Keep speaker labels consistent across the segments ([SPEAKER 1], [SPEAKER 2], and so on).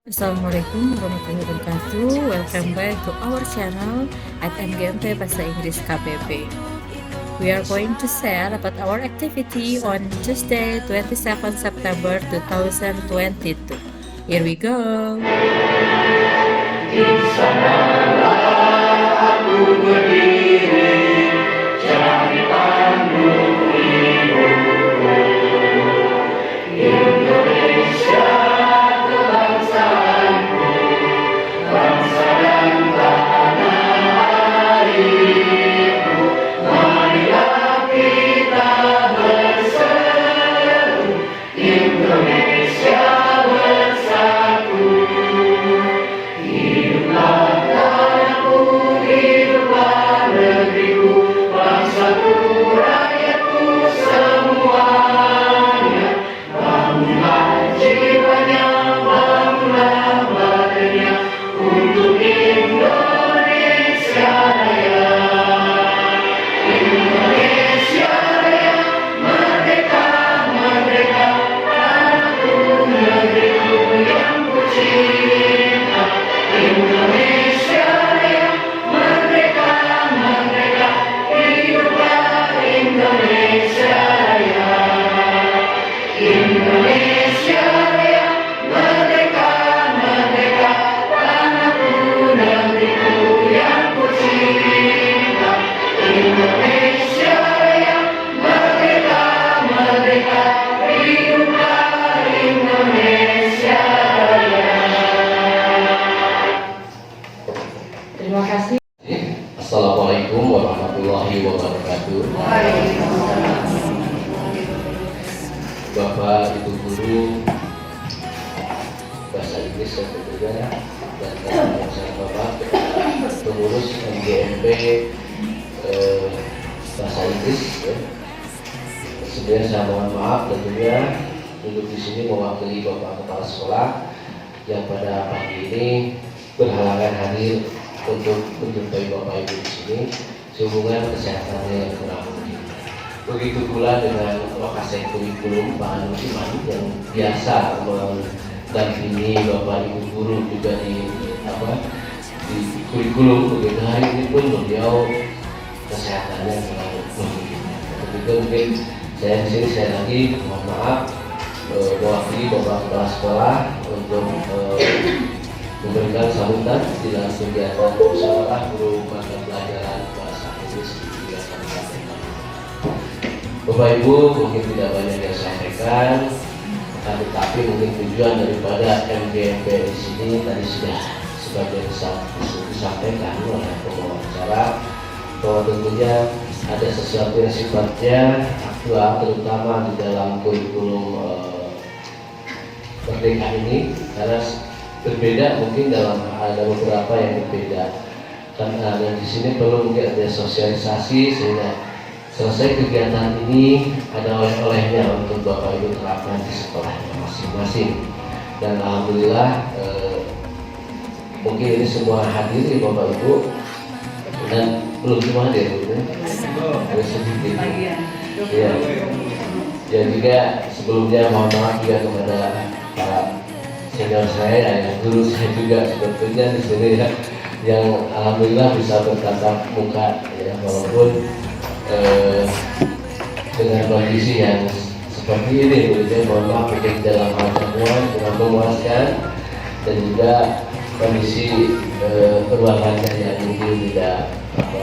[SPEAKER 1] Assalamualaikum warahmatullahi wabarakatuh. Welcome back to our channel at MGMP Bahasa Inggris KBP. We are going to share about our activity on Tuesday 27 September 2022. Here we go.
[SPEAKER 2] Di sanalah aku berdiri, cari panggung ibuku. Indonesia kebangsaanku, bangsa dan tanah airku. Marilah kita berseru, Indonesia bersatu. Hiduplah tanahku, hiduplah negeriku, bangsaku, rakyatku semuanya. Bangunlah jiwanya, bangunlah badannya untuk Indonesia Raya. Indonesia Raya, merdeka, merdeka, tanahku, negeriku yang ku cinta. Indonesia Raya, merdeka, merdeka, hiduplah Indonesia Raya. Indonesia Raya, merdeka, merdeka, tanahku, negeriku yang ku cinta. Indonesia Raya, merdeka, merdeka, hiduplah Indonesia Raya. Terima kasih. Assalamualaikum warahmatullahi wabarakatuh. Bapak, Ibu guru bahasa Inggris dan tentunya dan saya Bapak pengurus MGMP bahasa Inggris ya. Sebelumnya saya mohon maaf tentunya duduk di sini mewakili Bapak Kepala Sekolah yang pada pagi ini berhalangan hadir untuk menjumpai Bapak Ibu di sini sehubungan kesehatannya yang kurang mungkin. Begitu pula dengan lokasi kurikulum Pak Nusiman yang biasa mendampingi Bapak Ibu guru juga di kurikulum. Begitu hari ini pun beliau kesehatannya kurang memungkinkan. Begitu mungkin saya di sini saya lagi mohon maaf mewakili Bapak Kepala Sekolah untuk memberikan sambutan di dalam kegiatan musyawarah guru mata pelajaran bahasa Inggris di wilayah Kabupaten. Bapak Ibu mungkin tidak banyak yang sampaikan, tetapi mungkin tujuan daripada MGMP di sini tadi sudah sebagian disampaikan oleh pembawa acara bahwa tentunya ada sesuatu yang sifatnya aktual terutama di dalam kurikulum merdeka ini karena berbeda mungkin dalam ada beberapa yang berbeda dan di sini perlu mungkin ada sosialisasi sehingga selesai kegiatan ini ada oleh-olehnya untuk Bapak Ibu terapkan di sekolahnya masing-masing. Dan alhamdulillah mungkin ini semua hadir di Bapak Ibu dan belum semua hadir gitu. Ada sedikit. Ya. Dan juga sebelumnya mohon maaf juga kepada para senior saya, ya, guru saya juga sebetulnya di sini ya, yang alhamdulillah bisa bertatap muka ya walaupun dengan kondisi yang seperti ini, begitu mohon maaf mungkin dalam hal temuan kurang memuaskan dan juga kondisi keluarganya yang mungkin tidak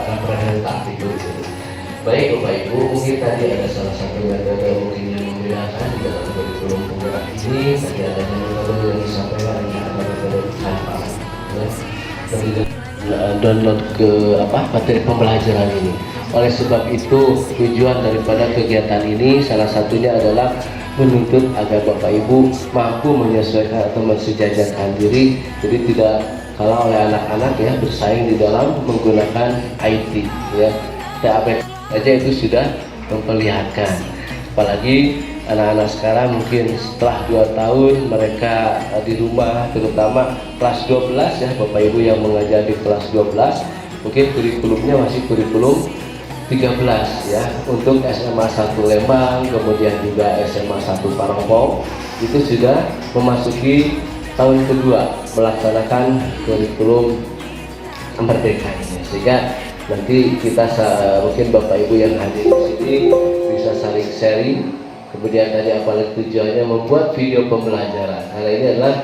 [SPEAKER 2] representatif itu. Baik Bapak Ibu, mungkin tadi ada salah satu metode mungkin yang membedakan di dalam kurikulum penggerak ini. Tadi ada metode yang disampaikan ada metode tanpa download ke materi pembelajaran ini. Oleh sebab itu tujuan daripada kegiatan ini salah satunya adalah menuntut agar Bapak Ibu mampu menyesuaikan atau mensejajarkan diri, jadi tidak kalah oleh anak-anak ya bersaing di dalam menggunakan IT ya. TAP saja itu sudah memperlihatkan, apalagi anak-anak sekarang mungkin setelah 2 tahun mereka di rumah, terutama kelas 12 ya Bapak Ibu yang mengajar di kelas 12 mungkin kurikulumnya masih kurikulum 13 ya, untuk SMA 1 Lembang, kemudian juga SMA 1 Parongpong itu sudah memasuki tahun kedua melaksanakan kurikulum Merdeka ini, sehingga nanti kita mungkin Bapak Ibu yang hadir di sini bisa saling sharing. Kemudian tadi apalagi tujuannya membuat video pembelajaran, karena ini adalah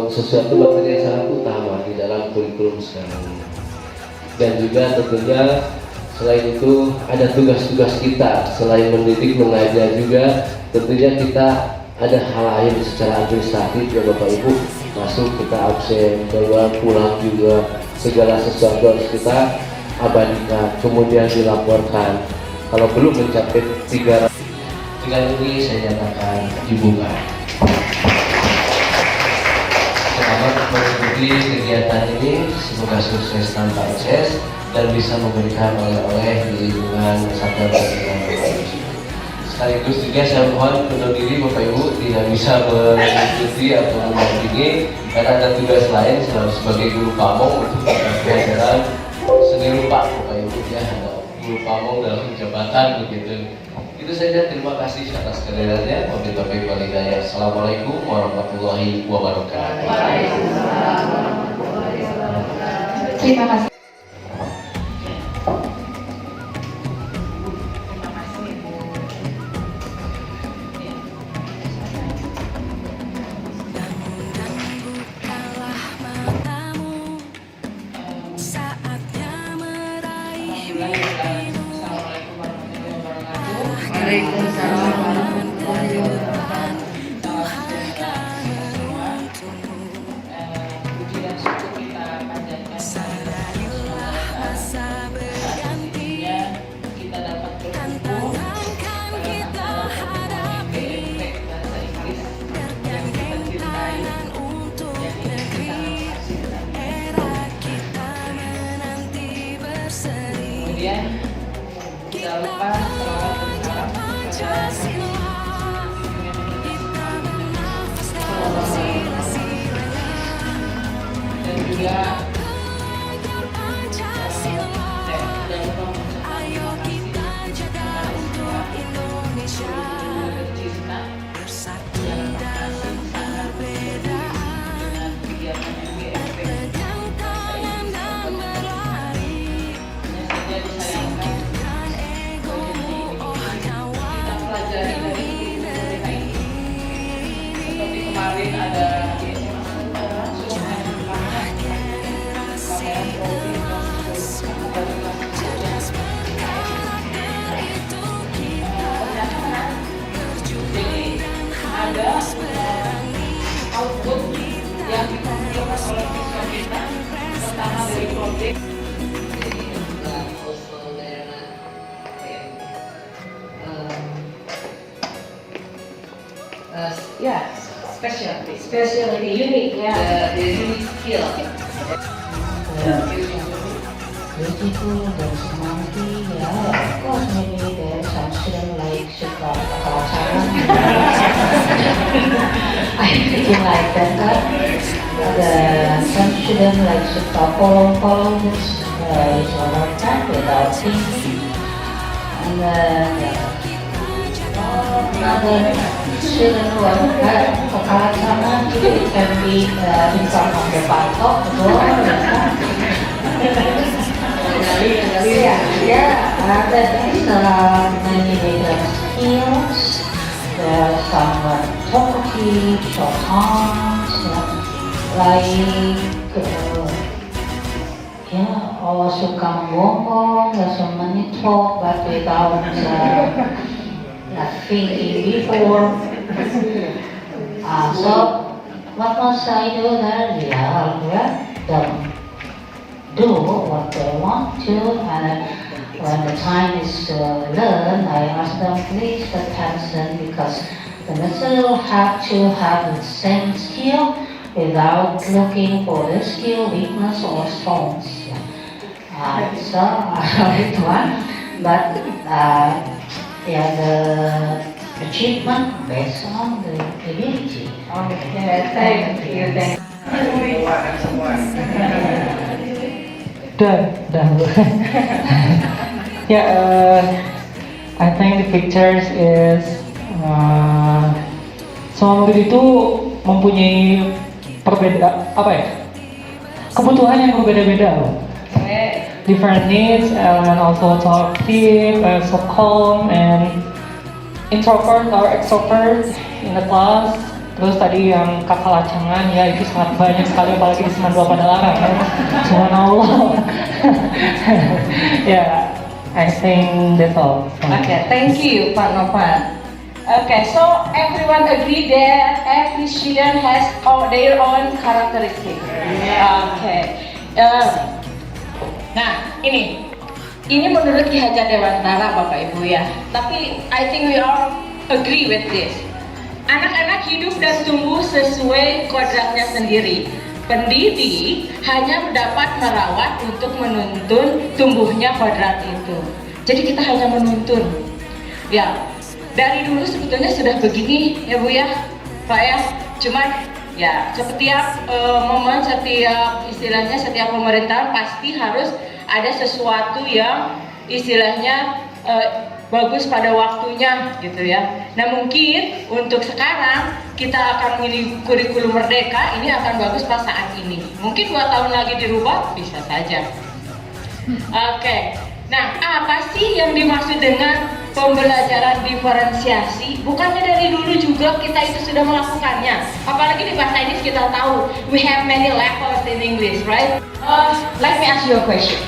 [SPEAKER 2] sesuatu materi yang sangat utama di dalam kurikulum sekarang ini. Dan juga tentunya selain itu ada tugas-tugas kita, selain mendidik mengajar juga tentunya kita ada hal lain secara administratif ya Bapak Ibu, masuk kita absen, keluar pulang juga, segala sesuatu harus kita abadikan, kemudian dilaporkan. Kalau belum mencapai 300, dengan ini saya nyatakan dibuka. Selamat mengikuti kegiatan ini, semoga sukses tanpa ekses dan bisa memberikan oleh-oleh di lingkungan Satuan Pendidikan Bapak Ibu. Sekaligus juga saya mohon undur diri Bapak Ibu tidak bisa mengikuti atau mendampingi karena ada tugas lain sebagai guru pamong untuk pelajaran seni rupa Bapak Ibu ya, ada guru pamong dalam jabatan begitu. Itu saja, terima kasih atas kehadirannya. Wabillahi taufiq wal hidayah. Assalamualaikum warahmatullahi wabarakatuh.
[SPEAKER 3] Terima kasih.
[SPEAKER 4] Kemudian jangan lupa selawat bersalam dan juga kemarin ada output yang ditampilkan oleh siswa kita pertama dari proyek specialty, unique, yeah, the unique skill.
[SPEAKER 3] Beautiful, there's monkey, yeah, of course maybe there's some student like suka kepala I'm thinking like that, some student like suka follow this is all time without thinking. And then another student who have kepala sama it can be in front of the laptop as well. There is many different skills. There are some talkative, short arms, or suka ngomong, so many talk but without thinking before. So what must I do there? Yeah, let them do what they want to, and when the time is to learn, I ask them please attention because the material have to have the same skill without looking for the skill, weakness or strengths. So I one, but the achievement based on the ability.
[SPEAKER 4] Okay, thank you.
[SPEAKER 5] I think the pictures is semua murid itu mempunyai kebutuhan yang berbeda-beda loh. Different needs and also talkative, so calm and introvert or extrovert in the class. Terus tadi yang kakak lacangan ya itu sangat banyak sekali apalagi di Semandua Padalarang ya. Subhanallah. Yeah, I think that's all.
[SPEAKER 4] Okay, thank you, Pak Novan. Okay, so everyone agree that every student has their own characteristic. Okay. Nah, ini menurut Ki Hajar Dewantara, Bapak Ibu ya. Tapi I think we all agree with this. Anak-anak hidup dan tumbuh sesuai kodratnya sendiri. Pendidik hanya dapat merawat untuk menuntun tumbuhnya kodrat itu. Jadi kita hanya menuntun. Ya, dari dulu sebetulnya sudah begini ya Bu ya, Pak ya. Cuman ya setiap momen, setiap istilahnya setiap pemerintahan pasti harus ada sesuatu yang istilahnya bagus pada waktunya gitu ya. Nah mungkin untuk sekarang kita akan ini kurikulum merdeka ini akan bagus pas saat ini. Mungkin 2 tahun lagi dirubah bisa saja. Oke. Nah apa sih yang dimaksud dengan pembelajaran diferensiasi? Bukannya dari dulu juga kita itu sudah melakukannya. Apalagi di bahasa Inggris kita tahu we have many levels in English, right? Let me ask you a question.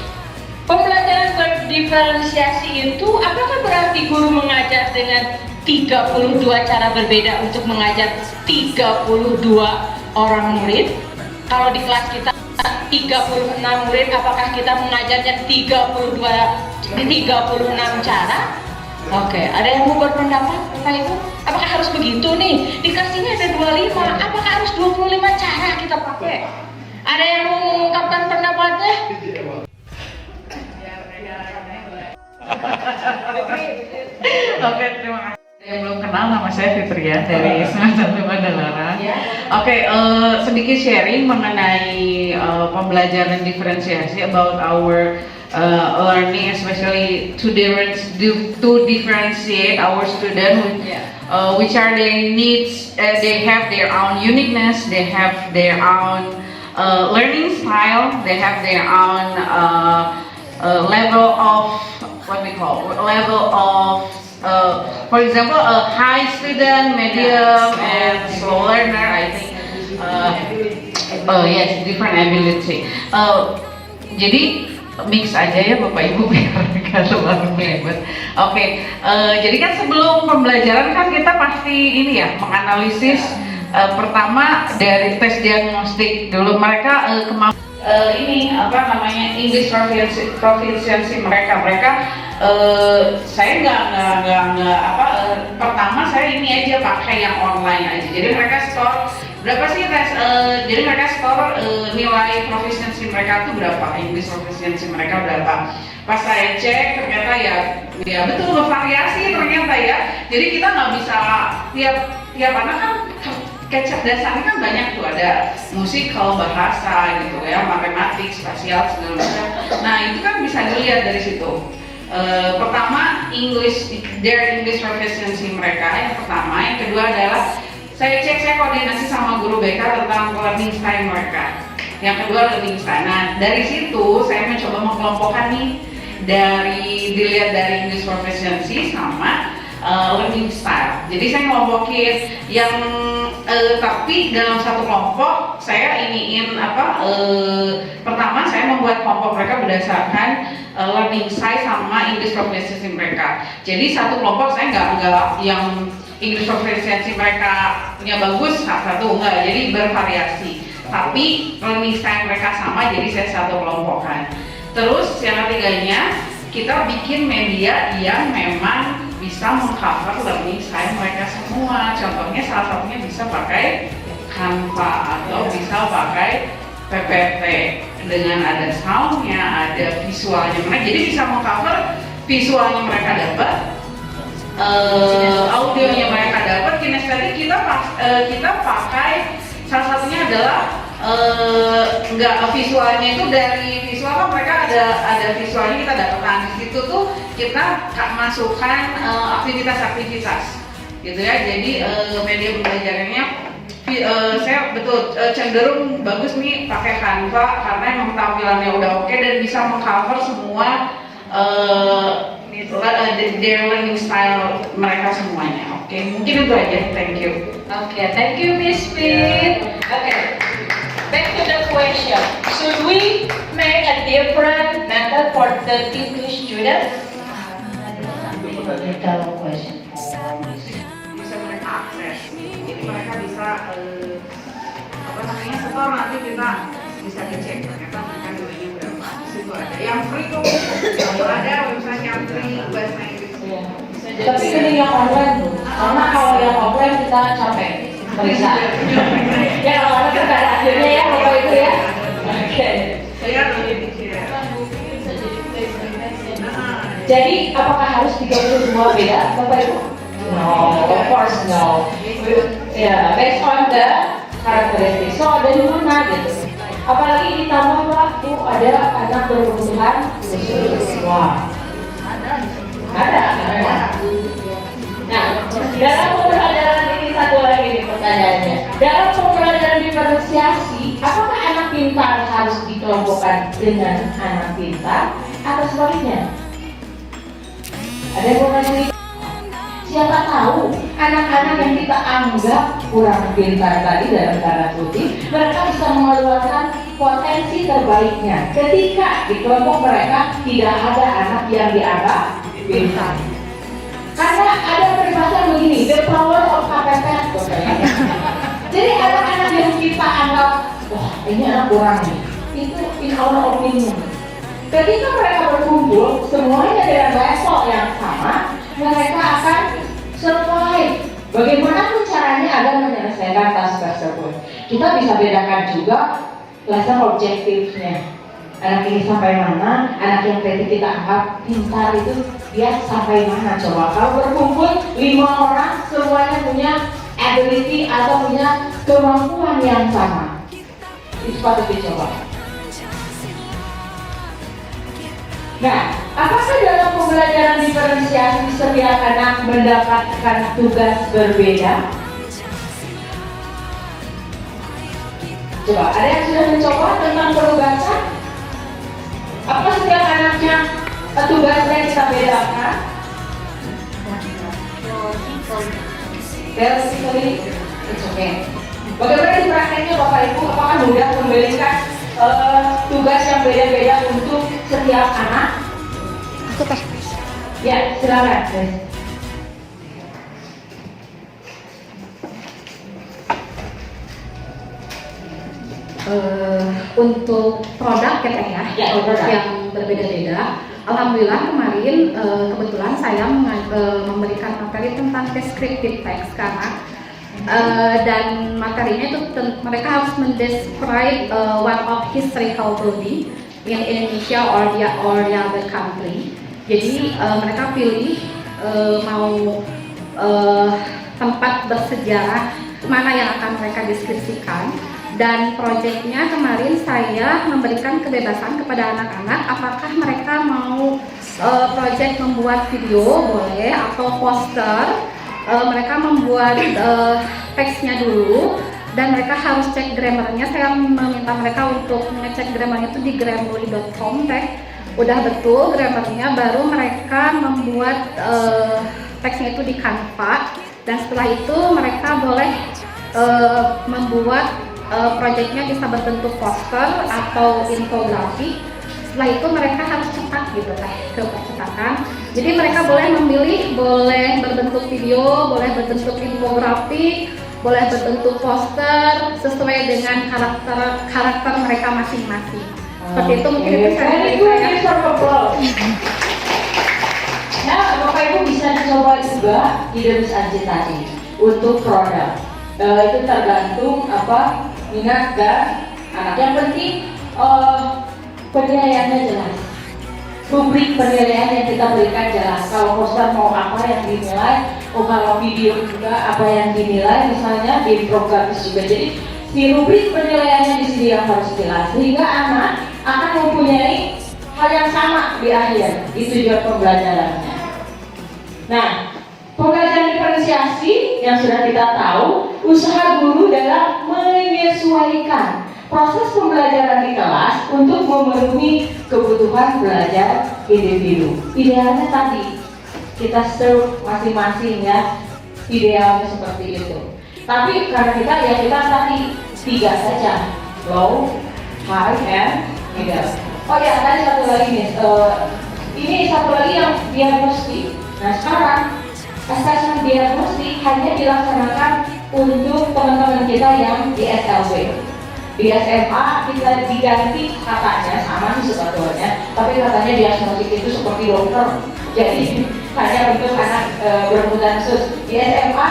[SPEAKER 4] Pembelajaran berdiferensiasi itu apakah berarti guru mengajar dengan 32 cara berbeda untuk mengajar 32 orang murid? Kalau di kelas kita 36 murid, apakah kita mengajarnya 36 cara? Oke, ada yang mau berpendapat Bapak Ibu? Apakah harus begitu nih? Dikasihnya ada 25, apakah harus 25 cara kita pakai? Ada yang mau mengungkapkan pendapatnya? Oke, terima kasih. Yang belum kenal, nama saya Fitria dari Semandua Padalarang. Oke, sedikit sharing mengenai pembelajaran diferensiasi about our learning, especially to differentiate our student, which are their needs. They have their own uniqueness. They have their own learning style. They have their own level of for example, a high student, medium, and slow learner. I think, yes, different ability. Jadi mix aja ya Bapak Ibu biar nggak terlalu ribet. Oke, jadi kan sebelum pembelajaran kan kita pasti ini ya menganalisis pertama dari tes diagnostik dulu mereka ini apa namanya English proficiency mereka saya pertama saya ini aja pakai yang online aja, jadi mereka store berapa sih tes jadi mereka store nilai proficiency mereka tuh berapa, English proficiency mereka berapa. Pas saya cek ternyata ya betul bervariasi ternyata ya, jadi kita nggak bisa tiap anak kan kecap dasarnya kan banyak tuh, ada musikal, bahasa gitu ya, matematik, spasial segala macam. Nah itu kan bisa dilihat dari situ. Pertama their English proficiency mereka yang pertama, yang kedua adalah saya koordinasi sama guru BK tentang learning style mereka. Yang kedua learning style. Nah dari situ saya mencoba mengkelompokkan nih dilihat dari English proficiency sama learning style. Jadi saya ngelompokin yang tapi dalam satu kelompok saya iniin pertama saya membuat kelompok mereka berdasarkan learning style sama English proficiency mereka. Jadi satu kelompok saya nggak yang English proficiency mereka punya bagus satu enggak, jadi bervariasi. Tapi learning style mereka sama, jadi saya satu kelompokan. Terus yang ketiganya kita bikin media yang memang bisa mengcover learning style mereka semua. Contohnya salah satunya bisa pakai Canva atau bisa pakai PPT dengan ada soundnya, ada visualnya mereka. Jadi bisa mengcover visualnya mereka dapat, audionya mereka dapat, kinestetik kita pakai salah satunya adalah enggak visualnya itu dari visual kan mereka ada visualnya kita dapatkan di situ tuh kita masukkan aktivitas-aktivitas gitu ya. Jadi media pembelajarannya Saya betul cenderung bagus nih pakai Canva karena emang tampilannya udah oke dan bisa mengcover semua their learning style mereka semuanya. Oke, mungkin itu aja. Thank you.
[SPEAKER 6] Okay, thank you, Miss Pin. Okay, back to the question. Should we make a different method for the English students?
[SPEAKER 3] Better question.
[SPEAKER 4] Bisa mereka akses. Jadi mereka bisa apa namanya setor nanti kita bisa dicek ternyata mereka nilainya berapa. Di situ ada yang free tuh. Kalau ada website yang free bahasa Inggris.
[SPEAKER 3] Tapi ini yang online tuh, karena kalau yang offline kita capek periksa. Ya kalau ada kan ada akhirnya ya kalau itu ya. Oke.
[SPEAKER 4] Saya lebih dikira.
[SPEAKER 3] Jadi apakah harus 32 beda Bapak Ibu? No, of course no. Ya, based on the characteristic. So dari mana gitu? Apalagi ditambah Pak, tuh ada anak berkebutuhan khusus. Wah. Ada. Nah, dalam pembelajaran ini satu lagi nih pertanyaannya. Dalam pembelajaran diferensiasi, apakah anak pintar harus dikelompokkan dengan anak pintar atau sebaliknya? Ada yang mau ngasih? Siapa tahu anak-anak yang kita anggap kurang pintar tadi dalam tanda kutip, mereka bisa mengeluarkan potensi terbaiknya. Ketika di kelompok mereka tidak ada anak yang dianggap pintar. Karena ada peribahasa begini, the power of kepepet. Jadi anak-anak yang kita anggap, wah ini anak kurang nih, itu in our opinion. Ketika mereka berkumpul, semuanya dengan level yang sama, mereka akan survive. Bagaimanapun caranya agar menyelesaikan tas tersebut. Kita bisa bedakan juga lesson objektifnya. Anak ini sampai mana, anak yang tadi kita anggap pintar itu dia sampai mana. Coba kalau berkumpul 5 orang semuanya punya ability atau punya kemampuan yang sama, itu patut dicoba. Nah, apakah dalam pembelajaran diferensiasi setiap anak mendapatkan tugas berbeda? Coba, ada yang sudah mencoba tentang penugasan? Apa setiap anaknya tugasnya kita bedakan? Theoretically, it's okay. Bagaimana di prakteknya Bapak Ibu? Apakah mudah memberikan tugas yang beda-beda untuk setiap anak? Ya, silakan.
[SPEAKER 7] Untuk produk
[SPEAKER 3] Ya, produk
[SPEAKER 7] yang berbeda-beda, alhamdulillah kemarin kebetulan saya memberikan materi tentang descriptive text karena dan materinya itu mereka harus mendescribe one of historical building in Indonesia or the other country. Jadi mereka pilih mau tempat bersejarah mana yang akan mereka deskripsikan. Dan proyeknya kemarin saya memberikan kebebasan kepada anak-anak apakah mereka mau proyek membuat video boleh atau poster. Mereka membuat teksnya dulu dan mereka harus cek grammarnya. Saya meminta mereka untuk mengecek grammarnya itu di grammarly.com udah betul grammarnya, baru mereka membuat teksnya itu di Canva dan setelah itu mereka boleh membuat proyeknya bisa berbentuk poster atau infografi. Setelah itu mereka harus cetak gitu ke percetakan. Jadi mereka boleh memilih, boleh berbentuk video, boleh berbentuk infografi, boleh berbentuk poster sesuai dengan karakter mereka masing-masing. Seperti itu mungkin itu saya.
[SPEAKER 3] Nah, Bapak Ibu bisa dicoba juga di Demis Aji tadi untuk produk. Itu tergantung apa minat dan anak. Yang penting penilaiannya jelas. Rubrik penilaian yang kita berikan jelas. Kalau poster mau apa yang dinilai, kalau video juga apa yang dinilai, misalnya di program juga. Jadi si rubrik penilaiannya di sini yang harus jelas sehingga anak akan mempunyai hal yang sama di akhir. Itu juga pembelajarannya. Nah, pembelajaran diferensiasi yang sudah kita tahu
[SPEAKER 6] usaha guru dalam menyesuaikan proses pembelajaran di kelas untuk memenuhi kebutuhan belajar individu. Idealnya tadi kita serve masing-masing ya, idealnya seperti itu. Tapi karena kita tadi 3 saja, low, high, and middle. Oh ya, tadi satu lagi nih, ini satu lagi yang diagnostik. Nah sekarang assessment diagnostik hanya dilaksanakan untuk teman-teman kita yang di SLB. Di SMA kita diganti katanya sama sih sebetulnya, tapi katanya diagnostik itu seperti dokter, jadi hanya untuk anak berkebutuhan khusus. Di SMA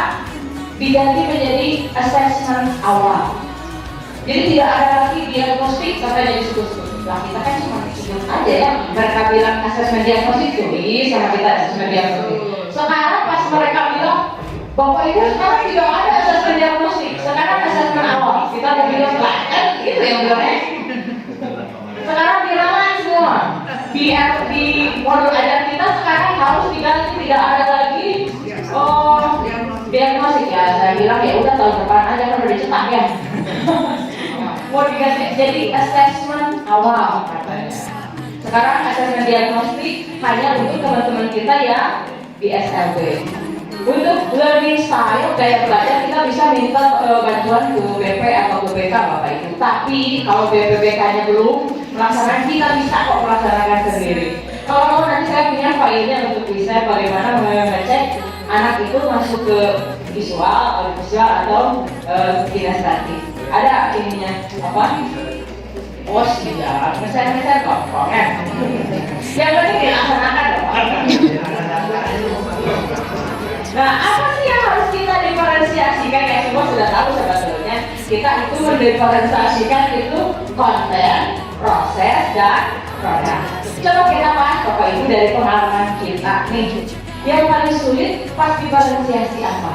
[SPEAKER 6] diganti menjadi assessment awal, jadi tidak ada lagi diagnostik katanya disebut-sebut. Lah kita kan cuma disebut aja ya, mereka bilang assessment diagnostik tuh sama kita assessment diagnostik. Sekarang pas mereka bilang Bapak Ibu sekarang tidak ada assessment diagnostik, sekarang assessment awal. Kita mau bilang lah kan gitu yang bilangnya. Sekarang diralat semua. Di modul ajar kita sekarang harus diganti, tidak ada lagi diagnostik ya. Saya bilang ya udah tahun depan aja kan udah dicetak ya. Mau diganti jadi assessment awal katanya. Sekarang assessment diagnostik hanya untuk teman-teman kita yang di SLB. Untuk learning style, gaya belajar kita bisa minta bantuan ke BP atau ke BK Bapak Ibu. Tapi kalau BPBK-nya belum melaksanakan, kita bisa kok melaksanakan sendiri. Kalau mau nanti saya punya filenya untuk bisa bagaimana mengecek anak itu masuk ke visual atau kinestetik. Ada ininya apa? Oh tidak, misalnya gampang kan? Yang penting dilaksanakan dong. Nah, apa sih yang harus kita diferensiasikan? Ya semua sudah tahu sebetulnya. Kita itu mendiferensiasikan itu konten, proses, dan produk. Coba kita bahas Bapak Ibu dari pengalaman kita nih. Yang paling sulit pas diferensiasi apa?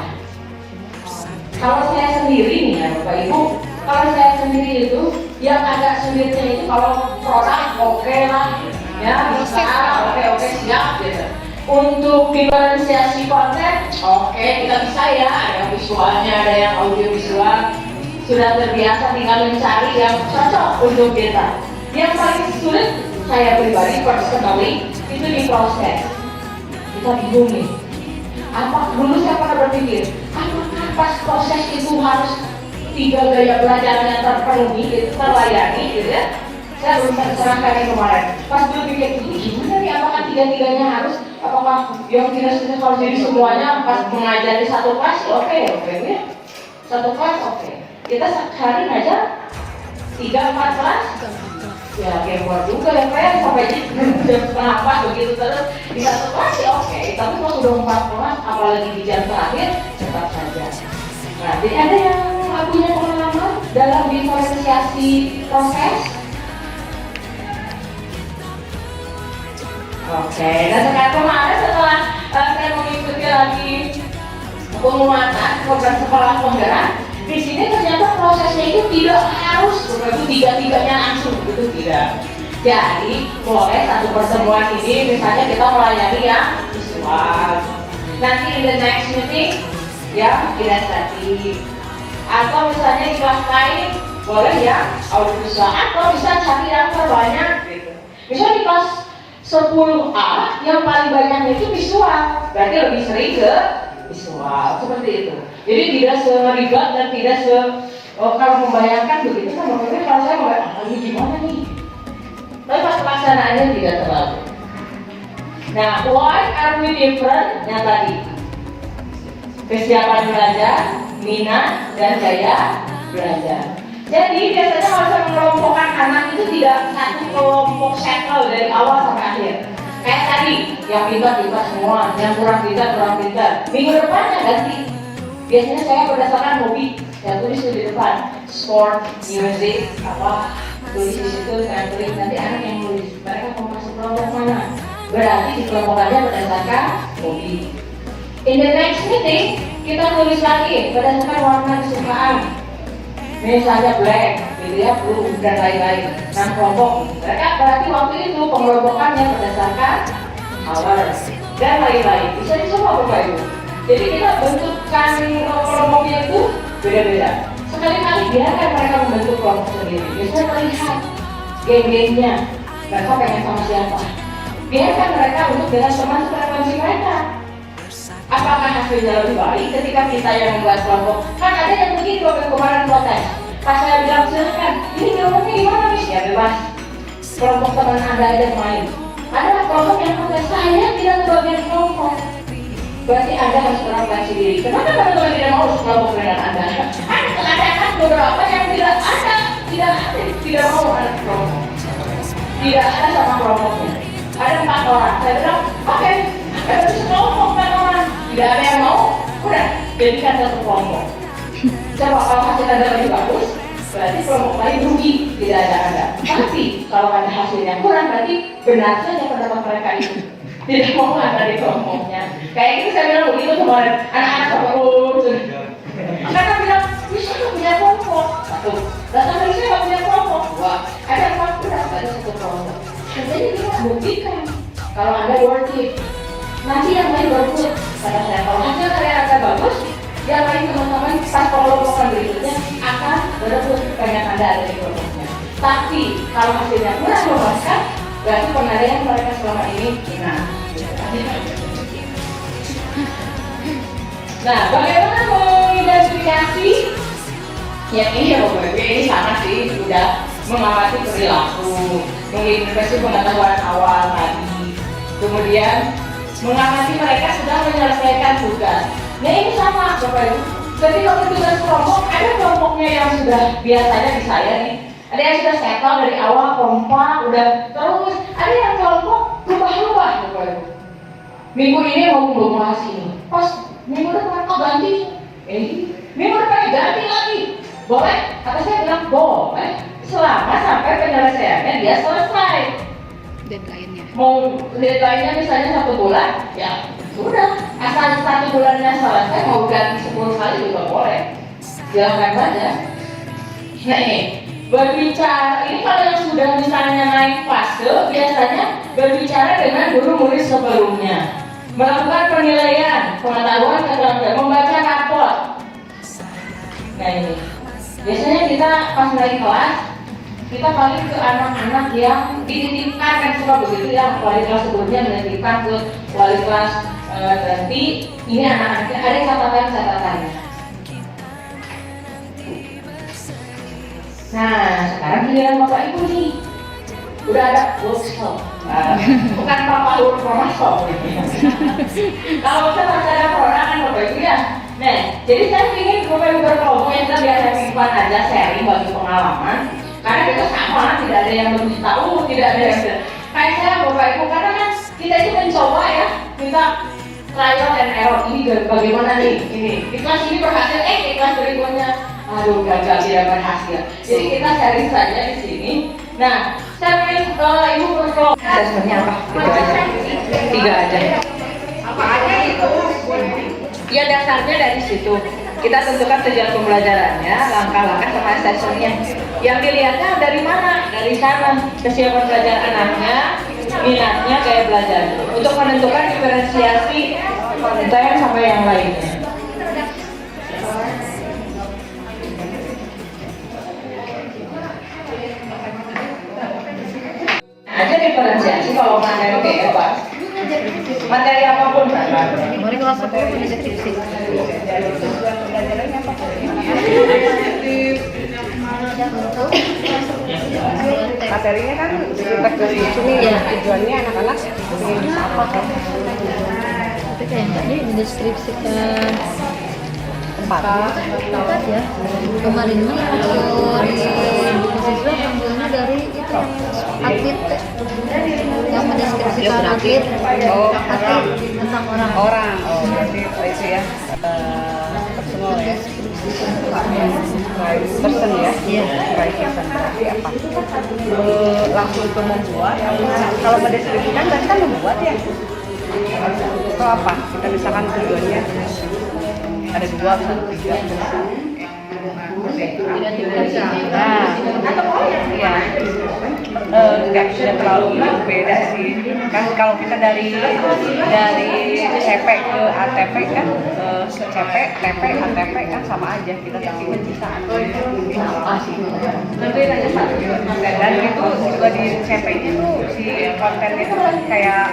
[SPEAKER 6] Kalau saya sendiri nih ya Bapak Ibu, kalau saya sendiri itu yang agak sulitnya itu kalau produk oke lah, ya bisa oke siap gitu. Untuk diferensiasi konten, oke kita bisa ya, ada visualnya, ada yang audio visual, sudah terbiasa tinggal mencari yang cocok untuk kita. Yang paling sulit saya pribadi personally itu di proses. Kita bingung nih. Apa dulu saya pernah berpikir, apakah pas proses itu harus 3 gaya belajarnya terpenuhi, gitu, terlayani, gitu ya? Saya belum terserahkan yang kemarin. Pas dulu pikir ini gimana nih? Apakah 3-3-nya harus? Apakah yang kita harus jadi semuanya pas mengajari satu kelas? Oke ya. Satu kelas oke. Kita sehari ngajar 3-4 kelas. Ya kayak buat juga ya Pak, sampai jam setengah 4 begitu terus di satu kelas sih oke. Tapi kalau sudah 4 kelas, apalagi di jam terakhir, cepat saja. Nah, jadi ada yang punya pengalaman dalam diferensiasi proses? Oke, dan sekarang kemarin setelah saya mengikuti lagi penguatan program sekolah penggerak, di sini ternyata prosesnya itu tidak harus begitu 3-3-nya langsung, gitu tidak. Jadi boleh satu pertemuan ini misalnya kita melayani yang visual, nanti in the next meeting ya kinestetik, atau misalnya di kelas lain boleh ya audio visual, atau bisa cari yang terbanyak gitu. Misalnya di kelas 10A yang paling banyaknya itu visual, berarti lebih sering ke visual, seperti itu. Jadi tidak seribet dan tidak kalau membayangkan begitu kan, makanya kalau saya mau ini gimana nih? Tapi pas pelaksanaannya tidak terlalu. Nah, why are we different? Yang tadi kesiapan belajar, minat, dan gaya belajar. Jadi biasanya kalau saya mengelompokkan anak itu tidak satu kelompok settle dari awal sampai akhir. Kayak tadi, yang pintar semua, yang kurang pintar. Minggu depannya ganti. Biasanya saya berdasarkan hobi, saya tulis di depan, sport, music, tulis di situ, saya tulis nanti anak yang nulis. Mereka mau masuk kelompok mana? Berarti dikelompokkannya berdasarkan hobi. In the next meeting, kita tulis lagi berdasarkan warna kesukaan. Misalnya black, gitu ya, blue, dan lain-lain. Nah, kelompok. Mereka berarti waktu itu pengelompokannya berdasarkan color dan lain-lain. Bisa dicoba Bapak Ibu. Jadi kita bentukkan kelompoknya itu beda-beda. Sekali-kali biarkan mereka membentuk kelompok sendiri. Biasanya melihat geng-gengnya, mereka pengen sama siapa. Biarkan mereka untuk dengan teman frekuensi mereka. Apakah hasilnya lebih baik ketika kita yang membuat kelompok? Kan ada yang begini kemarin protes. Pas saya bilang silakan, ini kelompoknya gimana Miss? Ya bebas. Kelompok teman Anda aja main. Ada kelompok yang protes, saya tidak bagian kelompok. Berarti Anda harus merefleksi diri. Kenapa teman-teman tidak mau kelompok dengan Anda? Ada beberapa yang tidak mau ada kelompok. Tidak ada sama kelompoknya. Ada 4 orang. Saya bilang, oke, ada kelompok 4 orang. Tidak ada yang mau, udah jadikan satu kelompok. Coba kalau hasil Anda lebih bagus, berarti kelompok lain rugi, tidak ada Anda. Tapi kalau ada hasilnya kurang, berarti benar saja pendapat mereka itu. Tidak mau ada di kelompoknya. Kayak gitu saya bilang begitu kemarin, anak-anak sama karena bilang, bisa nggak punya kelompok? Satu, datang dari saya nggak punya kelompok. Wah, ada 4 belas, ada satu kelompok. Jadi kita buktikan kalau Anda worth it. Nanti yang lain berikut. Kata saya, kalau hasil karya Anda bagus, yang lain teman-teman pas kelompokan berikutnya akan berebut pengen Anda ada di kelompoknya. Tapi kalau hasilnya kurang memuaskan, berarti penilaian mereka selama ini nah, bagaimana mengidentifikasi yang ini ya Bapak Ibu, ini sama sih, sudah mengamati perilaku, mengidentifikasi pengetahuan awal tadi, kemudian mengamati mereka sudah menyelesaikan tugas. Nah ini sama Bapak Ibu, ketika bertugas kelompok, ada kelompoknya yang sudah biasanya di saya nih, ada yang sudah settle dari awal kompak, udah terus, ada yang kelompok berubah-ubah Bapak Ibu. Minggu ini mau membahas ini, pas minggu depan ganti, minggu depan ganti lagi. Boleh? Kata saya bilang boleh, selama sampai penyelesaiannya dia selesai.
[SPEAKER 7] Deadline-nya.
[SPEAKER 6] Mau deadline-nya misalnya 1 bulan, ya sudah. Asal 1 bulannya selesai, mau ganti 10 kali juga boleh. Silahkan saja. Nah ini, berbicara, ini kalau yang sudah misalnya naik fase, biasanya berbicara dengan guru murid sebelumnya. Melakukan penilaian, pengetahuan, keterampilan, membaca rapor. Nah ini, biasanya kita pas naik kelas, kita paling ke anak-anak yang dititipkan, kan suka begitu ya, wali kelas sebelumnya menitipkan ke wali kelas nanti, ini anak-anaknya ada catatan-catatannya. Nah, sekarang giliran Bapak Ibu nih, udah ada workshop, bukan Bapak Ibu workshop. Kalau kita masih ada perorangan Bapak Ibu ya. Nah, jadi saya ingin Bapak Ibu berkelompok yang kita biasa kehidupan aja sharing bagi pengalaman. Karena kita sama, tidak ada yang lebih tahu, tidak ada yang kayak saya Bapak Ibu, karena kan kita itu mencoba ya, kita trial and error. Ini bagaimana nih, ini di kelas ini berhasil, di kelas berikutnya aduh gagal, tidak berhasil. Jadi kita sharing saja di sini. Nah, saya ingin Ibu berkelompok. Sebenarnya apa? 3 aja. Apa aja itu? Ya dasarnya dari situ. Kita tentukan tujuan pembelajarannya, langkah-langkah sama assessmentnya. Yang dilihatnya dari mana? Dari sana. Kesiapan belajar anaknya, minatnya, gaya belajar. Untuk menentukan diferensiasi konten sampai yang lainnya. Aja diferensiasi kalau materi bebas. Materi apapun kan.
[SPEAKER 7] Kemarin kelas 10 punya deskripsi.
[SPEAKER 8] Materinya kan teks di sini ya, tujuannya anak-anak ingin bisa apa kan?
[SPEAKER 1] Tapi kayak nggak nih mendeskripsikan tempat ya. Kemarin mah mahasiswa ambilnya dari itu atlet yang mendeskripsikan atlet tentang orang.
[SPEAKER 8] Berarti itu ya personal ya, person ya, baik person berarti apa? Langsung itu membuat. Kalau mendeskripsikan berarti kan membuat ya. Atau apa? Kita misalkan tujuannya ada 2 atau 3. Nah, ya, tidak terlalu beda sih. Kan kalau kita dari CP ke ATP kan, CP, TP, ATP kan sama aja, kita kasih pencitraan. Dan itu juga di CP-nya tuh si kontennya itu kan kayak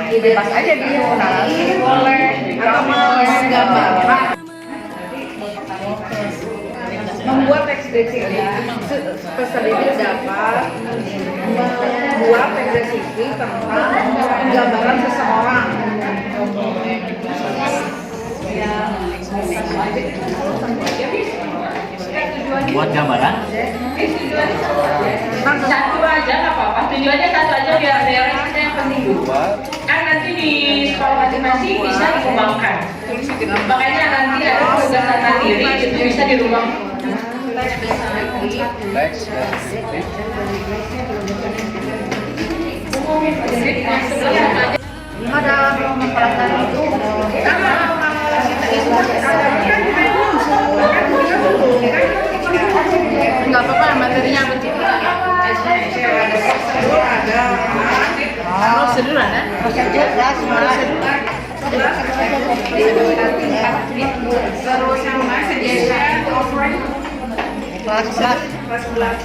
[SPEAKER 8] bebas aja gitu, narasi boleh, drama boleh, membuat teks deskripsi peserta dapat membuat teks deskripsi tentang gambaran seseorang.
[SPEAKER 9] Buat gambaran?
[SPEAKER 6] Satu aja nggak apa-apa, tujuannya satu aja biar kita yang penting dulu. Kan nanti di sekolah masing-masing bisa dikembangkan. Makanya nanti ada penugasan mandiri itu bisa dirubah.
[SPEAKER 3] Dalam mempelajari itu nggak apa-apa materinya apa sih? Prosedur ada? Prosedur
[SPEAKER 4] Terus sama suggestion, offering,
[SPEAKER 3] kelas.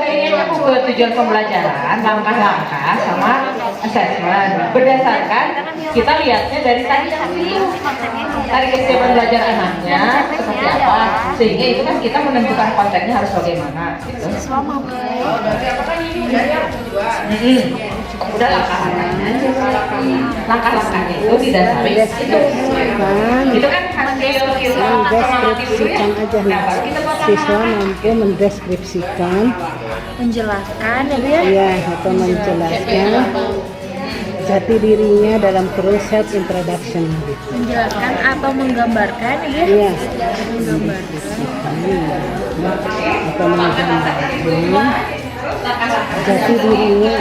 [SPEAKER 6] Ini aku ke tujuan pembelajaran, langkah-langkah sama assessment. Berdasarkan kita lihatnya dari tadi kesiapan belajar anaknya seperti apa, sehingga itu kan kita menentukan kontennya harus bagaimana. Gitu. Udah langkah-langkahnya itu didasari itu kan hasil kita
[SPEAKER 10] mendeskripsikan aja nih, siswa mampu mendeskripsikan,
[SPEAKER 1] Menjelaskan ya.
[SPEAKER 10] ya, atau menjelaskan jati dirinya dalam proses self introduction gitu.
[SPEAKER 1] Menjelaskan atau menggambarkan ya.
[SPEAKER 10] Iya.
[SPEAKER 1] Menggambarkan.
[SPEAKER 10] Atau menggambarkan jati dirinya.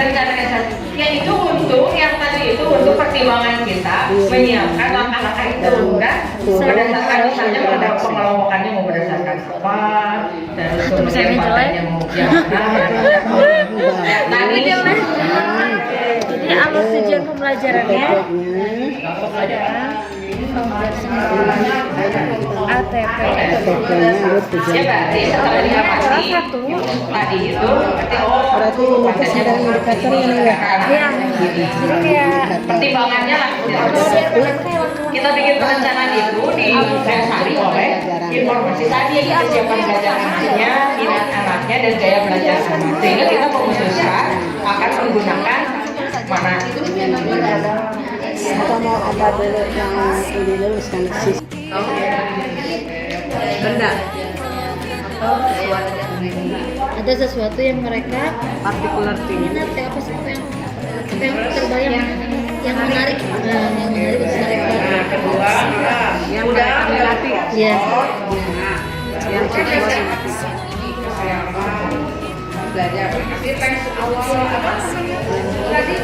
[SPEAKER 6] Ya itu untuk yang tadi itu untuk pertimbangan kita menyiapkan langkah-langkah itu kan berdasarkan misalnya pada pengelompokannya mau berdasarkan apa, terus kemudian partainya mau
[SPEAKER 1] Tadi jelek. Jadi alur tujuan pembelajarannya ATP.
[SPEAKER 6] salah satu tadi itu
[SPEAKER 10] Berarti ini tuh ada indikatornya nih ya.
[SPEAKER 1] Iya. Jadi kayak
[SPEAKER 6] pertimbangannya lah kita bikin perencanaan itu didasari oleh informasi tadi yang kesiapan belajar anaknya, minat anaknya, dan gaya belajar anak, sehingga kita memutuskan akan menggunakan mana.
[SPEAKER 10] Atau mau apa dulu yang ini dulu sis.
[SPEAKER 8] Benda.
[SPEAKER 1] ada sesuatu yang mereka
[SPEAKER 8] Particular thing.
[SPEAKER 1] minat ya, apa sih yang terbayang yang menarik, yang menarik itu mereka.
[SPEAKER 4] kedua
[SPEAKER 8] Yang udah berarti
[SPEAKER 1] Ya.
[SPEAKER 8] yang siswa
[SPEAKER 4] belajar kasih teks awal apa tadi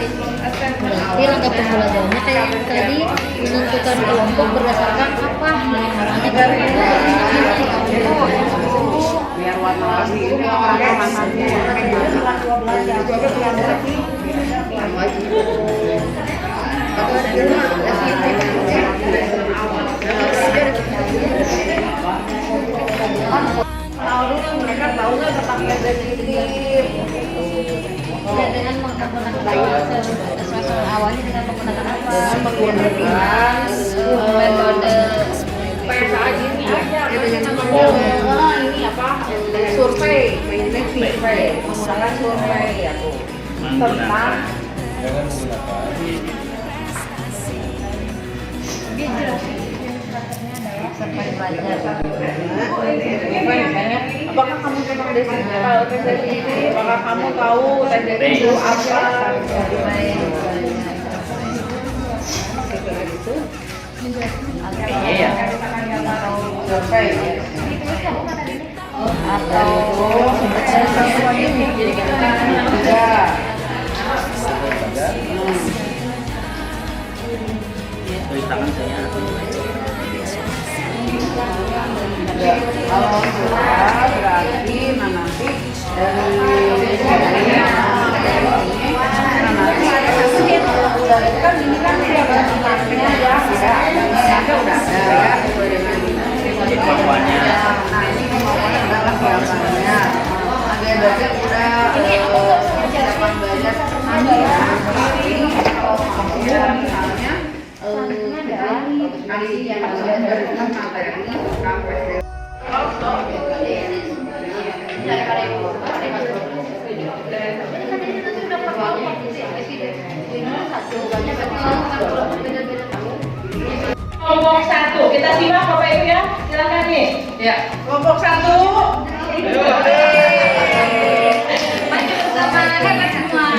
[SPEAKER 1] Berarti langkah pembelajarannya kayak yang tadi, menentukan kelompok berdasarkan apa namanya
[SPEAKER 8] biar warna-warni ini orang-orangnya
[SPEAKER 3] mereka tahu nggak tentang deskriptif dengan menggunakan asesmen awalnya dengan menggunakan apa? Dengan menggunakan metode PSAJ ini aja, ini apa? Survei, mainnya survei, menggunakan survei ya tuh tentang
[SPEAKER 8] Apakah kamu tentang deskripsi? Kalau tes deskripsi, apakah kamu tahu tes deskripsi itu apa?
[SPEAKER 9] Iya.
[SPEAKER 8] Survei. Atau
[SPEAKER 9] Tulis tangan saya.
[SPEAKER 8] ya, kalau sudah berarti nanti dari kan ini kan dia bahannya ya udah ada
[SPEAKER 9] Kemampuannya.
[SPEAKER 8] nah ini kemauannya adalah gambarnya ada belajar udah silakan belajar ini kalau misalnya kali yang berikan materi tentang
[SPEAKER 6] Kelompok 1, kita simak Bapak Ibu ya, silakan nih.
[SPEAKER 8] ya kelompok 1
[SPEAKER 6] Maju bersama hebat semua.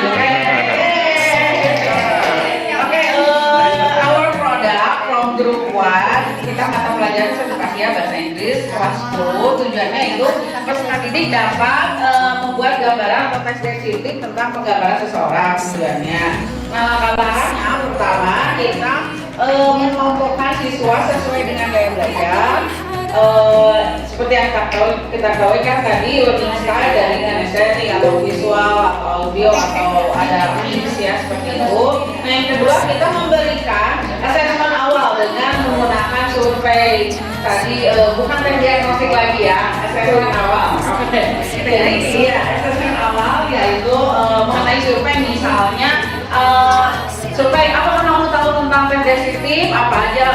[SPEAKER 4] Our product from group 1 kita mata pelajaran edukasi bahasa Inggris kelas 10 tujuannya itu peserta didik dapat membuat gambaran atau tes deskriptif tentang penggambaran seseorang tujuannya. Nah, gambarannya pertama kita mengelompokkan siswa sesuai dengan gaya belajar. Seperti yang kita tahu kan tadi learning style dari kinesthetic atau visual atau audio atau ada mix ya seperti itu. Nah yang kedua kita memberikan asesmen awal dengan menggunakan survei tadi bukan tes diagnostik lagi ya, asesmen awal. Jadi ya asesmen awal yaitu mengenai survei misalnya survei apakah kamu tahu tentang tes deskriptif, apa aja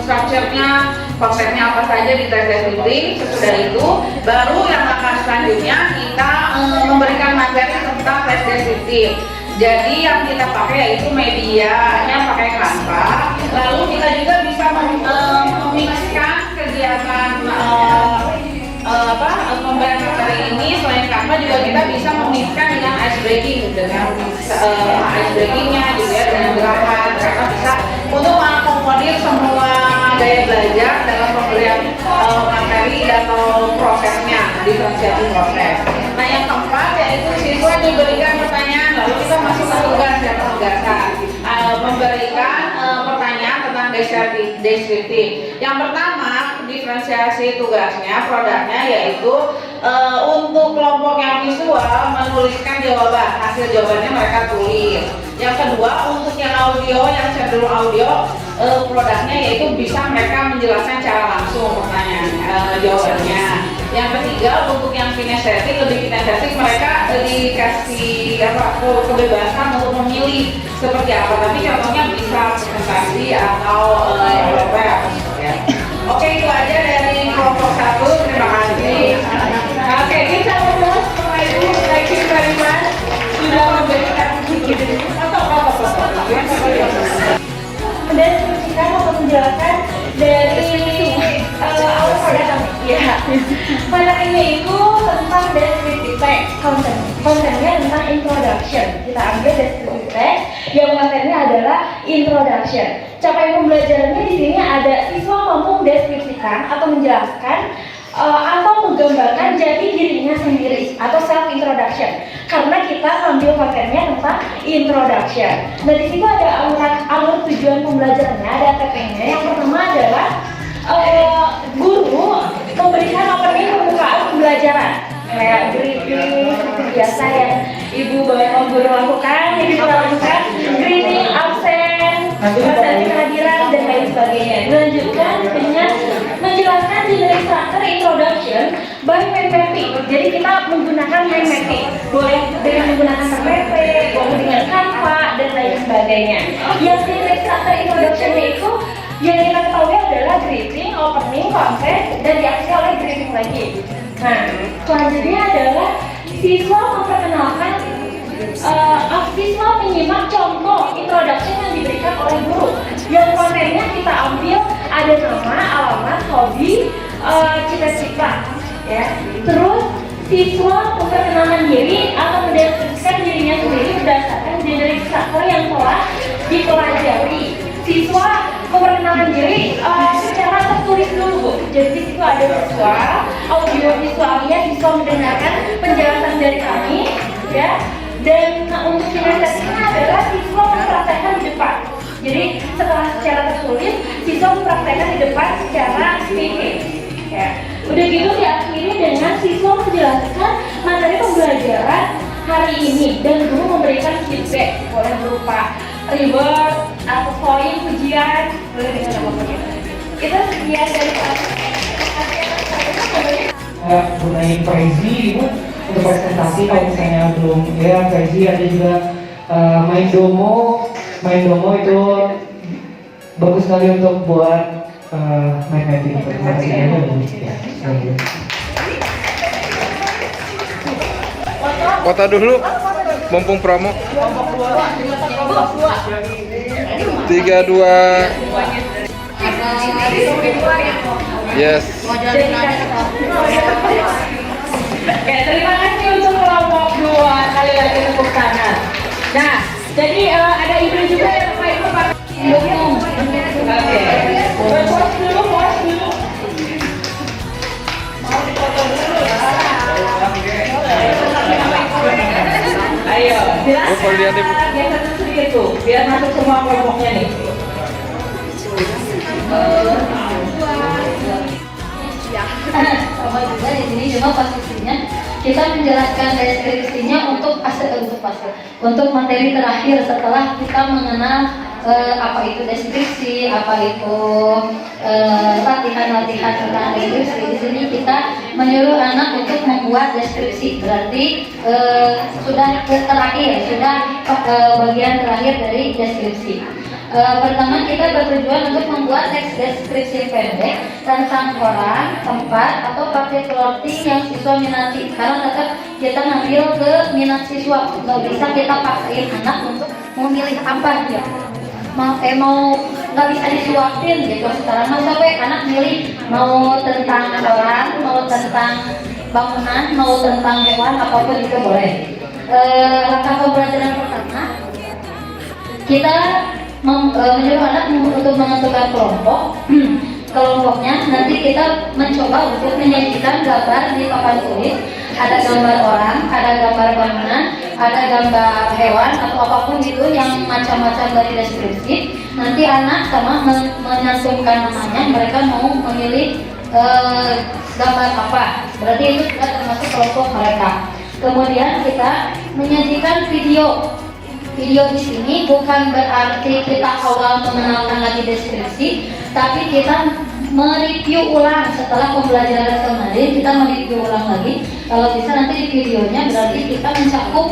[SPEAKER 4] structure-nya, konsepnya apa saja di tes deskriptif. Sesudah itu baru yang akan selanjutnya kita memberikan materi tentang tes deskriptif. Jadi yang kita pakai yaitu medianya pakai Canva. Lalu kita juga bisa memixkan kegiatan pemberian materi ini. Selain Canva juga kita bisa memixkan dengan ice breaking, dengan ice breakingnya juga ya, dengan gerakan karena bisa untuk mengakomodir semua gaya belajar dalam pemberian materi atau prosesnya, diferensiasi proses. Nah yang keempat yaitu siswa diberikan pertanyaan lalu kita masuk ke tugas dan penugasan memberikan pertanyaan tentang deskriptif. Yang pertama diferensiasi tugasnya produknya yaitu untuk kelompok yang visual menuliskan jawaban, hasil jawabannya mereka tulis. Yang kedua untuk yang audio, yang cenderung audio produknya yaitu bisa mereka menjelaskan secara langsung pertanyaan jawabannya. Yang ketiga untuk yang kinestetik, lebih kinestetik mereka dikasih kebebasan untuk memilih seperti apa. Tapi contohnya bisa presentasi atau PowerPoint atau seperti apa. Oke itu aja dari kelompok 1. Terima kasih. Oke kita membahas Bapak Ibu, thank you very much sudah memberikan
[SPEAKER 6] Mendeskripsikan atau menjelaskan dari awal produk ya. Materinya itu tentang descriptive text, kontennya tentang introduction. Kita ambil descriptive text yang materinya adalah introduction. Capaian pembelajarannya di sini ada siswa mampu mendeskripsikan atau menjelaskan atau menggambarkan jati dirinya sendiri atau self introduction karena kita ngambil kontennya tentang introduction. Nah di situ ada alur tujuan pembelajarannya, ada TP-nya. Yang pertama adalah guru memberikan opening pembukaan pembelajaran kayak greeting seperti biasa yang ibu bapak guru lakukan, yang kita lakukan greeting, absen, presentasi kehadiran dan lain sebagainya. Dilanjutkan dengan menjelaskan jenis karakter introduction by mind mapping. Jadi kita menggunakan mind mapping, boleh dengan menggunakan KPP, boleh dengan Canva dan lain sebagainya. Yang jenis karakter introduction itu yang kita ketahui adalah greeting, opening, konsep, dan diakhiri oleh greeting lagi. Nah, selanjutnya adalah siswa memperkenalkan siswa menyimak contoh introduction yang diberikan oleh guru. Yang kontennya kita ambil ada nama, alamat, hobi, cita-cita, ya. Terus siswa memperkenalkan diri atau mendeskripsikan dirinya sendiri berdasarkan generic structure yang telah dipelajari. Siswa memperkenalkan diri secara tertulis dulu, Bu. Jadi di situ ada visual, audio visualnya, siswa mendengarkan penjelasan dari kami, ya. Dan untuk sintetisnya adalah siswa mempraktekkan di depan. Jadi setelah secara tertulis, siswa mempraktekkan di depan secara speaking. Ya. Udah gitu diakhiri dengan siswa menjelaskan materi pembelajaran hari ini dan guru memberikan feedback, boleh berupa reward atau poin pujian, boleh dengan apapun. Itu sekian dari
[SPEAKER 5] Mengenai Prezi Ibu untuk presentasi kalau misalnya belum ya Prezi ada juga main domo itu bagus sekali untuk buat main informasinya ya.
[SPEAKER 11] Foto dulu, mumpung promo. 3, 2. Yes.
[SPEAKER 6] Oke, terima kasih untuk kelompok 2. Kali lagi tepuk tangan. Nah, jadi ada ibu juga yang mau ikut pakai dukung. Oke. Pos dulu. Mau dipoto dulu ya. Ayo, silakan. Geser sedikit tuh, biar masuk semua kelompoknya nih.
[SPEAKER 3] Sama juga di sini juga posisinya kita menjelaskan deskripsinya untuk materi terakhir setelah kita mengenal apa itu deskripsi, apa itu latihan-latihan tentang deskripsi. Di sini kita menyuruh anak untuk membuat deskripsi, berarti sudah bagian terakhir dari deskripsi. Pertama kita bertujuan untuk membuat teks deskripsi pendek tentang orang, tempat, atau particular thing yang siswa minati. Karena tetap kita ngambil ke minat siswa, nggak bisa kita paksain anak untuk memilih apa ya. Mau nggak bisa disuapin gitu. Sekarang masa anak milih mau tentang orang, mau tentang bangunan, mau tentang hewan, apapun itu boleh. Langkah pembelajaran pertama kita menyuruh anak untuk menentukan kelompoknya. Nanti kita mencoba untuk menyajikan gambar di papan tulis. Ada gambar orang, ada gambar bangunan, ada gambar hewan atau apapun itu yang macam-macam dari deskripsi. Nanti anak sama menyantumkan namanya, mereka mau memilih gambar apa. Berarti itu sudah termasuk kelompok mereka. Kemudian kita menyajikan video. Video di sini bukan berarti kita awal mengenalkan lagi deskripsi, tapi kita mereview ulang setelah pembelajaran kemarin. Kita mereview ulang lagi. Kalau bisa nanti di videonya berarti kita mencakup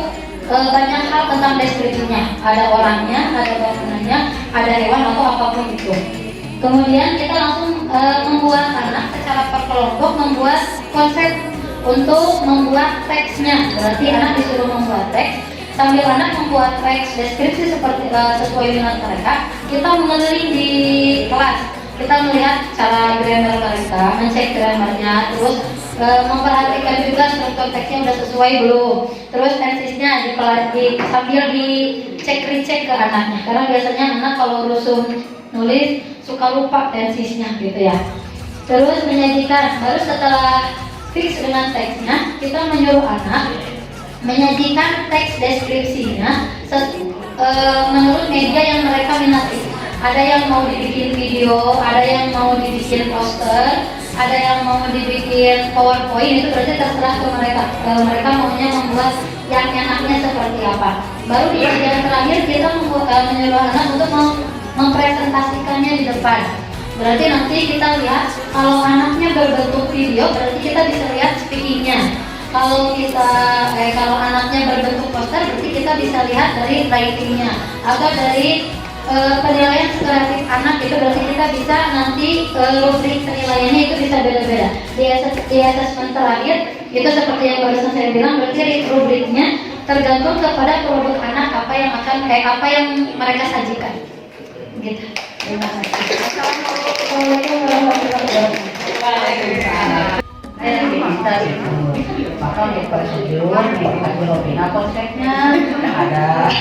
[SPEAKER 3] banyak hal tentang deskripsinya. Ada orangnya, ada bangunannya, ada hewan atau apapun itu. Kemudian kita langsung membuat anak secara per kelompok membuat konsep untuk membuat teksnya. Berarti anak disuruh membuat teks. Sambil anak membuat teks deskripsi seperti sesuai minat mereka, kita mengeliling di kelas. Kita melihat cara grammar mereka, mencek grammarnya, terus memperhatikan juga struktur teksnya udah sesuai belum. Terus tensisnya sambil dicek recek ke anaknya, karena biasanya anak kalau rusum nulis suka lupa tensisnya gitu ya. Terus menyajikan, baru setelah fix dengan teksnya, kita menyuruh anak menyajikan teks deskripsinya menurut media yang mereka minati. Ada yang mau dibikin video, ada yang mau dibikin poster, ada yang mau dibikin PowerPoint. Itu berarti terserah ke mereka. Mereka maunya membuat yang enaknya seperti apa. Baru di bagian terakhir kita menyuruh anak untuk mempresentasikannya di depan. Berarti nanti kita lihat kalau anaknya berbentuk video, berarti kita bisa lihat speakingnya. Kalau anaknya berbentuk poster, berarti kita bisa lihat dari writingnya atau dari penilaian kreatif anak. Itu berarti kita bisa nanti rubrik penilaiannya itu bisa beda-beda. Di assessment terakhir itu seperti yang barusan saya bilang, berarti rubriknya tergantung kepada produk anak apa yang mereka sajikan. Gitu. Terima kasih. Assalamualaikum warahmatullahi wabarakatuh. Saya diminta itu, maka untuk persetujuan kita Robina konsepnya ada.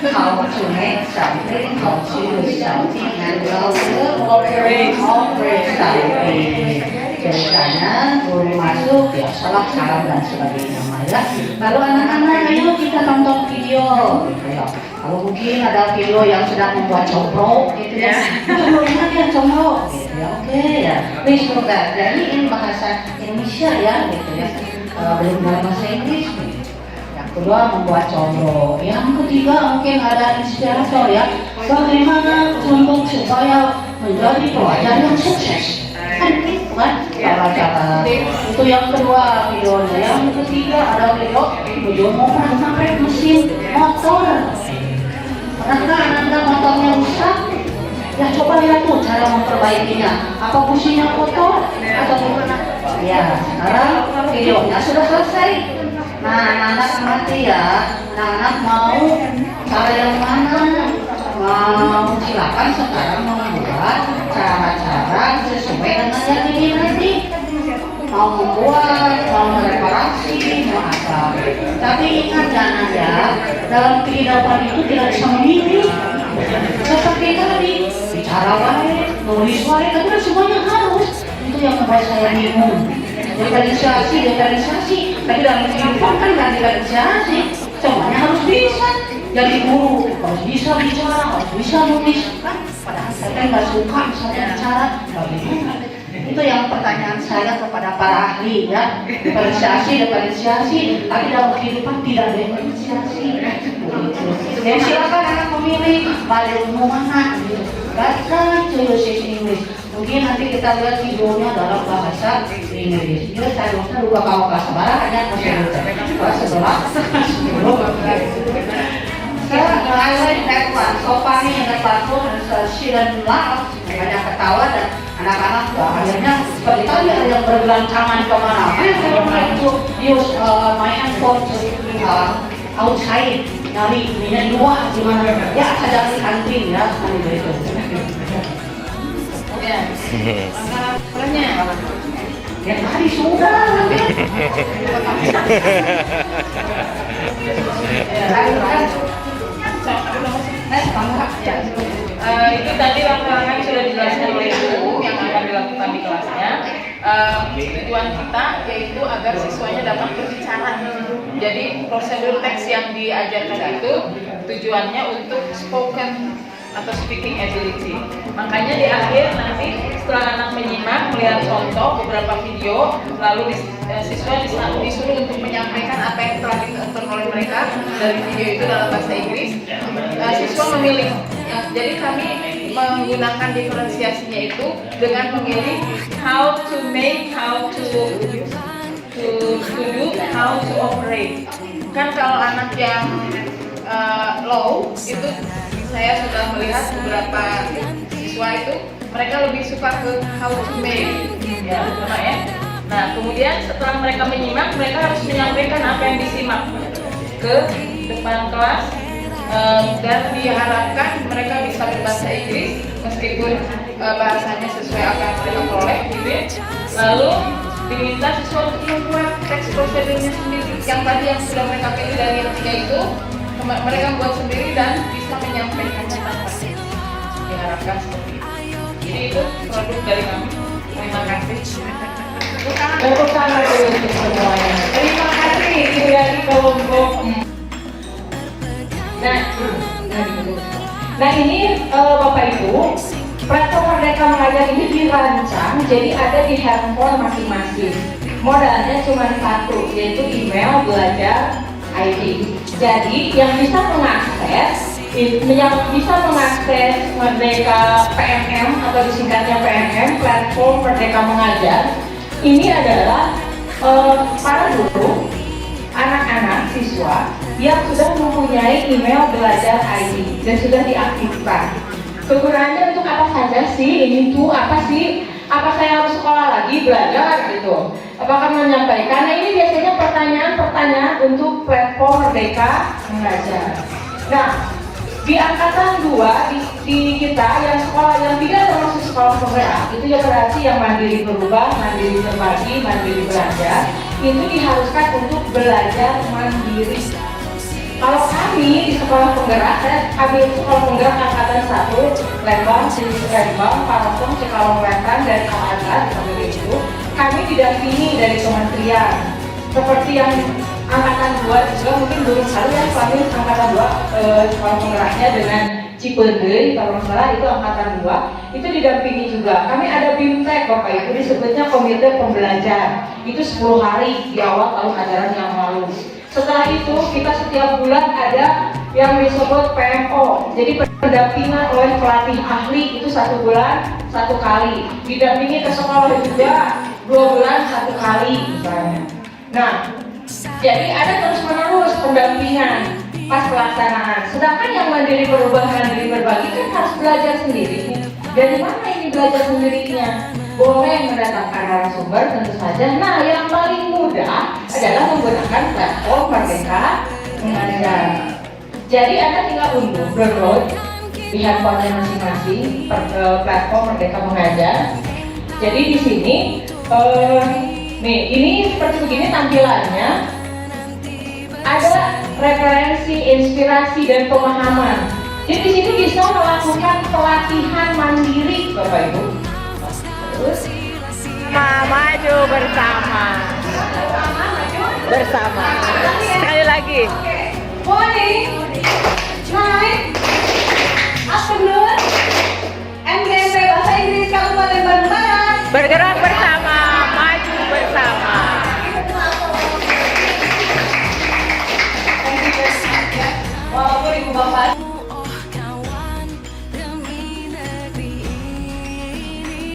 [SPEAKER 3] How to make something, how to use something, and how to operate something. Ceritanya guru masuk, ya salah salam dan sebagainya ya. Lalu anak-anak ayo kita tonton video gitu ya. Kalau mungkin ada video yang sedang membuat combrok gitu ya, combroknya dia combrok gitu ya, oke ya. Please program. Jadi ini bahasa Indonesia ya gitu ya, belum dalam bahasa Inggris. Yang kedua membuat combrok. Yang ketiga mungkin ada inspirator ya, bagaimana untuk supaya menjadi pelajar yang sukses. Kan gitu kan cara itu yang kedua videonya. Yang ketiga ada video mau pakai mesin motor. Pernahkah anda motornya rusak? Ya coba lihat tuh cara memperbaikinya. Apa businya kotor atau gimana? Ya sekarang videonya sudah selesai. Nah anak-anak ngerti ya. Anak mau cara yang mana? Mau silakan sekarang membuat cara-cara sesuai dengan yang ini nanti. Mau membuat, mau mereparasi, mau apa. Tapi ingat jangan ya, dalam kehidupan itu tidak bisa memilih. Seperti tadi, bicara wae, nulis wae, tapi semuanya harus. Itu yang membuat saya bingung. Diferensiasi. Tapi dalam kehidupan kan nggak diferensiasi. Semuanya harus bisa. Jadi guru harus bisa bicara, harus bisa nulis. Kan? Padahal saya nggak suka misalnya bicara, bagaimana? Itu yang pertanyaan saya kepada para ahli ya. Diferensiasi, tapi dalam kehidupan tidak diferensiasi. Dan silakan anak memilih paling mau mana gitu. Baca Chinese English. Mungkin nanti kita lihat videonya dalam bahasa Inggris. Jadi saya lupa kalau bahasa barat hanya bahasa sebelah. I like that one. So funny in the classroom and she dan laugh, banyak ketawa dan anak-anak akhirnya seperti tadi ada yang bergelancangan kemana. Saya mulai to use my handphone to outside nyari minyak luar gimana ya ada di kantin ya gitu. Ya. Makanya ya tadi sudah nanti.
[SPEAKER 6] Itu tadi langkah-langkah sudah dijelaskan oleh Ibu yang akan dilakukan di kelasnya. Tujuan kita yaitu agar siswanya dapat berbicara. Jadi prosedur teks yang diajarkan itu tujuannya untuk spoken atau speaking ability. Makanya di akhir nanti setelah anak menyimak, melihat contoh beberapa video, lalu siswa disuruh untuk menyampaikan apa yang telah ditonton oleh mereka dari video itu dalam bahasa Inggris. Siswa memilih. Jadi kami menggunakan diferensiasinya itu dengan memilih how to make, how to do, how to operate. Kan kalau anak yang low itu saya sudah melihat beberapa siswa itu mereka lebih suka ke how to make ya, benar ya. Nah kemudian setelah mereka menyimak, mereka harus menyampaikan apa yang disimak ke depan kelas dan diharapkan mereka bisa berbahasa Inggris meskipun bahasanya sesuai apa yang mereka peroleh gitu ya. Lalu diminta siswa untuk membuat teks prosedurnya sendiri yang tadi yang sudah mereka pilih dari yang tiga itu mereka buat sendiri dan bisa menyampaikannya tanpa diharapkan seperti itu. Jadi itu produk dari kami. Terima kasih.
[SPEAKER 8] Tepuk tangan dulu untuk semuanya. Terima kasih Ibu dari kelompok. Nah ini Bapak Ibu, platform Merdeka Mengajar ini dirancang jadi ada di handphone masing-masing. Modalnya cuma satu, yaitu email belajar ID. Jadi yang bisa mengakses Merdeka PMM atau disingkatnya PMM, platform Merdeka Mengajar, ini adalah para guru, anak-anak, siswa yang sudah mempunyai email belajar ID dan sudah diaktifkan. Kegunaannya untuk apa saja sih? Ini tuh apa sih? Apa saya harus sekolah lagi belajar gitu? Apakah menyampaikan? Nah ini biasanya pertanyaan-pertanyaan untuk platform Merdeka Mengajar. Nah
[SPEAKER 6] Di angkatan 2 di kita yang sekolah yang tidak termasuk sekolah penggerak itu ya berarti yang mandiri berubah, mandiri berbagi, mandiri belajar itu diharuskan untuk belajar mandiri. Kalau kami di sekolah penggerak, saya ambil sekolah penggerak angkatan 1, Lembang, Lembang, Parosong, Cikalong Wetan, dan Al-Azhar itu, kami didampingi dari kementerian. Seperti yang angkatan 2 juga mungkin belum salah ya, kami angkatan 2 sekolah penggeraknya dengan Cipendei, kalau nggak salah itu angkatan 2, itu didampingi juga. Kami ada BIMTEK Bapak Ibu, disebutnya Komite Pembelajar. Itu 10 hari di awal tahun ajaran yang lalu. Setelah itu kita setiap bulan ada yang disebut PMO, jadi pendampingan oleh pelatih ahli itu 1 bulan 1 kali, didampingi ke sekolah juga 2 bulan 1 kali misalnya. Nah, jadi ada terus-menerus pendampingan pas pelaksanaan. Sedangkan yang mandiri berubah, mandiri berbagi kan harus belajar sendiri. Dari mana ini belajar sendirinya? Boleh mendatangkan narasumber tentu saja. Nah, yang paling mudah adalah menggunakan platform Merdeka Mengajar. Jadi Anda tinggal unduh, download di handphonenya masing-masing platform Merdeka Mengajar. Jadi di sini, nih ini seperti begini tampilannya. Ada referensi, inspirasi dan pemahaman. Jadi di sini bisa melakukan pelatihan mandiri, Bapak Ibu. Terus,
[SPEAKER 8] Maju bersama. Bersama. Sekali lagi.
[SPEAKER 6] Morning, night, afternoon, MGMP Bahasa Inggris Kabupaten Bandung Barat.
[SPEAKER 8] Bergerak